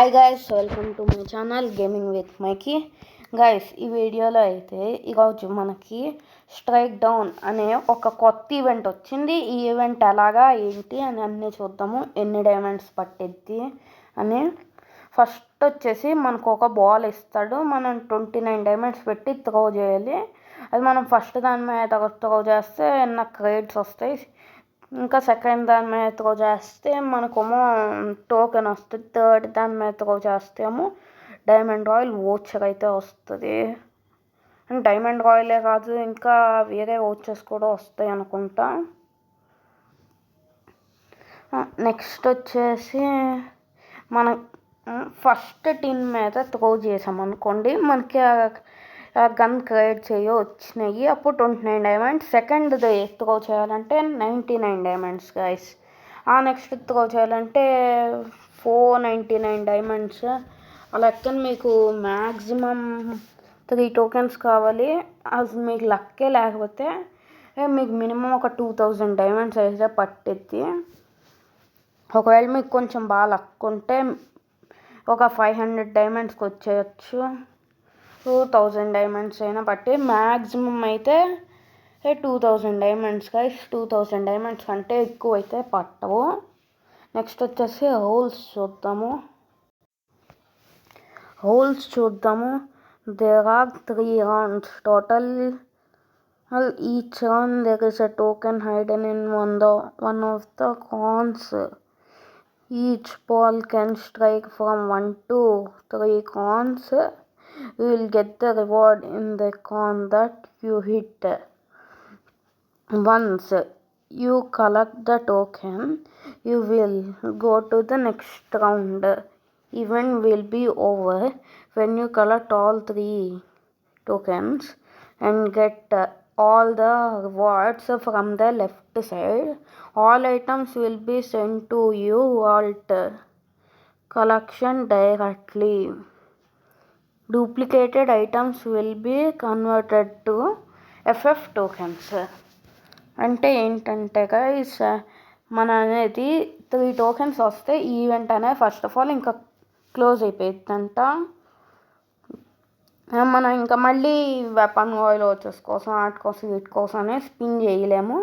Hi guys, welcome to my channel gaming with Mikey. Guys, ఈ వీడియోలో అయితే ఈరోజు మనకి స్ట్రైక్ డౌన్ అనే ఒక కొత్త ఈవెంట్ వచ్చింది. ఈ ఈవెంట్ ఎలాగా ఏంటి అని అన్నీ చూద్దాము. ఎన్ని డైమండ్స్ పట్టిద్ది అని. ఫస్ట్ వచ్చేసి మనకు ఒక బాల్ ఇస్తాడు. మనం 29 డైమండ్స్ పెట్టి త్రో చేయాలి. అది మనం ఫస్ట్ దాని మీద త్రో చేస్తే నాకు క్రెడిట్స్ వస్తాయి. ఇంకా సెకండ్ దాని మీద త్రో చేస్తే మనకేమో టోకెన్ వస్తుంది. థర్డ్ దాని మీద త్రో చేస్తేమో డైమండ్ రాయల్ వోచర్ అయితే వస్తుంది. డైమండ్ రాయలే కాదు, ఇంకా వేరే వోచర్స్ కూడా వస్తాయి అనుకుంటా. నెక్స్ట్ వచ్చేసి మన ఫస్ట్ టీమ్ మీద త్రో చేసామనుకోండి, మనకి గన్ క్రియేట్ వచ్చినాయి. అప్పుడు 29 డైమండ్స్. సెకండ్ త్రో చేయాలంటే 99 డైమండ్స్ గైస్. ఆ నెక్స్ట్ త్రో చేయాలంటే 499 డైమండ్స్. అలా మీకు మ్యాక్సిమం 3 టోకెన్స్ కావాలి. అది మీకు లక్కే లేకపోతే మీకు మినిమం ఒక 2000 డైమండ్స్ అయితే పట్టిద్ది. ఒకవేళ మీకు కొంచెం బాగా లక్ ఉంటే ఒక 500 డైమండ్స్కి వచ్చేయచ్చు. 2000 డైమండ్స్ అయినా పట్టి మ్యాక్సిమం అయితే 2000 డైమండ్స్ గైస్. 2000 డైమండ్స్ కంటే ఎక్కువ అయితే పట్టవు. నెక్స్ట్ వచ్చేసి హోల్స్ చూద్దాము. There are 3 rounds total. Each round there is a token hidden in one of the corners. Each ball can strike from 1 to 3 corners. You will get the reward in the corn that you hit. Once you collect the token, you will go to the next round. Event will be over when you collect all 3 tokens and get all the rewards from the left side. All items will be sent to you vault collection directly. Duplicated items will be converted to FF tokens. అంటే ఏంటంటే guys, మన అనేది 3 tokens వస్తే ఈ event అనేది first of all ఇంకా close అయిపోయిందంట. మనం ఇంకా మళ్ళీ వెపన్ ఆయిల్ వచ్చేస్ కోసం వాటి కోసం వీటి కోసం అనేది స్పిన్ చేయలేము.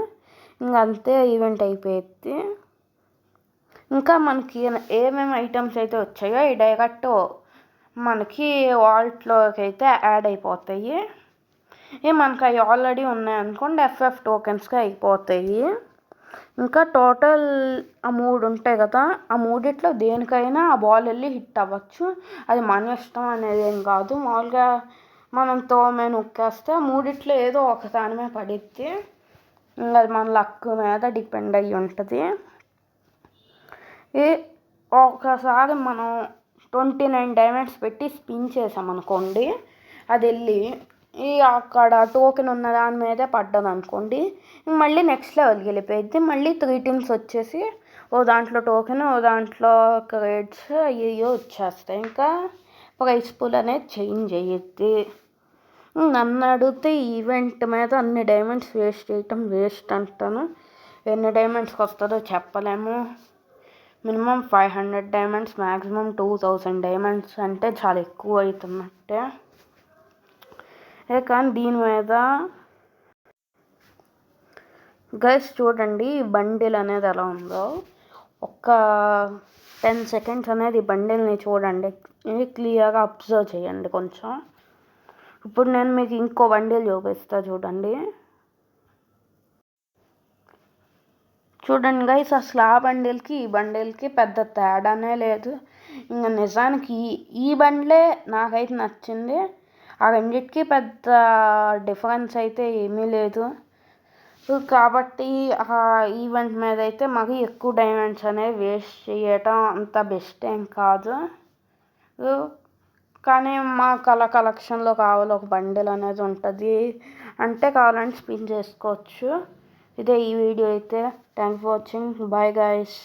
ఇంకా అంతే, ఈవెంట్ అయిపోయింది. ఇంకా మనకి ఏమేమి ఐటమ్స్ అయితే వచ్చాయో ఈ డైరెక్ట్ మనకి వాల్ట్లోకి అయితే యాడ్ అయిపోతాయి. మనకి అవి ఆల్రెడీ ఉన్నాయనుకోండి FF టోకెన్స్గా అయిపోతాయి. ఇంకా టోటల్ ఆ 3 ఉంటాయి కదా, ఆ మూడిట్లో దేనికైనా ఆ బాల్ వెళ్ళి హిట్ అవ్వచ్చు. అది మన ఇష్టం అనేది ఏం కాదు. మామూలుగా మనం తోమే నొక్కేస్తే మూడిట్లో ఏదో ఒక దాని మీద పడిద్ది. ఇంకా అది మన లక్ మీద డిపెండ్ అయ్యి ఉంటుంది. ఒకసారి మనం 29 డైమండ్స్ పెట్టి స్పిన్ చేసామనుకోండి, అది వెళ్ళి అక్కడ టోకెన్ ఉన్న దాని మీదే పడ్డది అనుకోండి, మళ్ళీ నెక్స్ట్ లెవెల్కి వెళ్ళిపోయింది. మళ్ళీ 3 టీమ్స్ వచ్చేసి ఓ దాంట్లో టోకెన్, ఓ దాంట్లో క్రెడిట్స్ అయ్యో వచ్చేస్తాయి. ఇంకా ప్రైస్ పూల్ అనేది చేంజ్ అయ్యిద్ది. నన్ను అడిగితే ఈవెంట్ మీద అన్ని డైమండ్స్ వేస్ట్ చేయటం వేస్ట్ అంటాను. ఎన్ని డైమండ్స్కి వస్తుందో చెప్పలేము. మినిమం 500 డైమండ్స్, మ్యాక్సిమం 2000 డైమండ్స్ అంటే చాలా ఎక్కువ అవుతున్నట్టే. కానీ దీని మీద గైస్ చూడండి, ఈ బండిల్ అనేది ఎలా ఉందో. ఒక 10 సెకండ్స్ అనేది ఈ బండిల్ని చూడండి, క్లియర్గా అబ్జర్వ్ చేయండి కొంచెం. ఇప్పుడు నేను మీకు ఇంకో బండిల్ చూపిస్తా చూడండి. చూడండి గైస్, అసలు ఆ బండిల్కి ఈ బండిల్కి పెద్ద తేడానే లేదు. ఇంకా నిజానికి ఈ బండిలే నాకైతే నచ్చింది. ఆ రెండింటికి పెద్ద డిఫరెన్స్ అయితే ఏమీ లేదు. కాబట్టి ఆ ఈవెంట్ మీద అయితే మాకు ఎక్కువ డైమండ్స్ అనేవి వేస్ట్ చేయటం అంత బెస్ట్ ఏం కాదు. కానీ మాకు అలా కలెక్షన్లో కావాలి ఒక బండిల్ అనేది ఉంటుంది అంటే కావాలంటే స్పిన్ చేసుకోవచ్చు. ఇదే ఈ వీడియో అయితే. Thanks for watching. Bye guys.